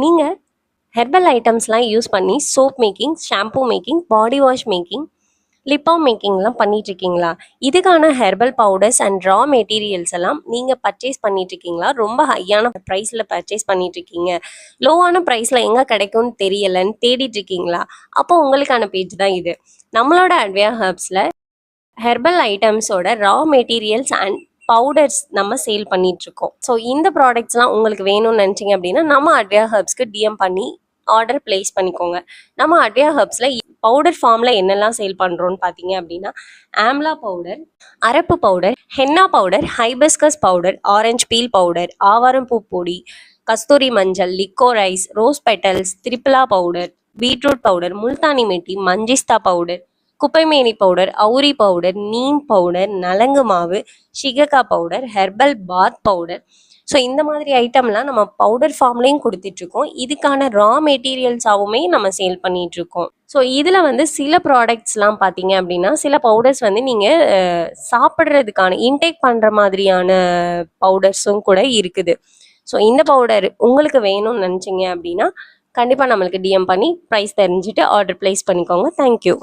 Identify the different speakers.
Speaker 1: நீங்கள் ஹெர்பல் ஐட்டம்ஸ்லாம் யூஸ் பண்ணி soap making, shampoo making, body wash making, lip balm மேக்கிங்லாம் பண்ணிகிட்ருக்கீங்களா? இதுக்கான herbal powders and raw materials எல்லாம் நீங்கள் பர்ச்சேஸ் பண்ணிகிட்ருக்கீங்களா? ரொம்ப ஹையான ப்ரைஸில் பர்ச்சேஸ் பண்ணிகிட்ருக்கீங்க, லோவான ப்ரைஸில் எங்கே கிடைக்கும்னு தெரியலைன்னு தேடிட்டுருக்கீங்களா? அப்போ உங்களுக்கான பேஜ் தான் இது. நம்மளோட அட்வியா ஹெர்ப்ஸில் ஹெர்பல் ஐட்டம்ஸோட ரா மெட்டீரியல்ஸ் அண்ட் பவுடர்ஸ் நம்ம சேல் பண்ணிகிட்ருக்கோம். ஸோ இந்த ப்ராடக்ட்ஸ்லாம் உங்களுக்கு வேணும்னு நினச்சிங்க அப்படின்னா நம்ம அட்வியா ஹெர்ப்ஸ்க்கு டிஎம் பண்ணி ஆர்டர் பிளேஸ் பண்ணிக்கோங்க. நம்ம அட்வியா ஹெர்ப்ஸில் பவுடர் ஃபார்மில் என்னெல்லாம் சேல் பண்ணுறோன்னு பார்த்தீங்க அப்படின்னா ஆம்லா பவுடர், அரப்பு powder, henna powder, hibiscus powder, orange peel powder, ஆவாரம் பூ பொடி, கஸ்தூரி மஞ்சள், liquorice, rose petals, triphala powder, beetroot powder, multani mitti, manjistha powder, குப்பைமேனி பவுடர், அவுரி பவுடர், நீம் பவுடர், நலங்கு மாவு, shikakai powder, herbal bath powder. So இந்த மாதிரி ஐட்டம்லாம் நம்ம பவுடர் ஃபார்ம்லேயும் கொடுத்துட்ருக்கோம். இதுக்கான ரா மெட்டீரியல்ஸாகவுமே நம்ம சேல் பண்ணிகிட்ருக்கோம். ஸோ இதில் வந்து சில ப்ராடக்ட்ஸ்லாம் பார்த்தீங்க அப்படின்னா சில பவுடர்ஸ் வந்து நீங்கள் சாப்பிட்றதுக்கான இன்டேக் பண்ணுற மாதிரியான பவுடர்ஸும் கூட இருக்குது. ஸோ இந்த பவுடர் உங்களுக்கு வேணும்னு நினச்சிங்க அப்படின்னா கண்டிப்பாக நம்மளுக்கு டிஎம் பண்ணி ப்ரைஸ் தெரிஞ்சுட்டு ஆர்டர் ப்ளேஸ் பண்ணிக்கோங்க. தேங்க்யூ.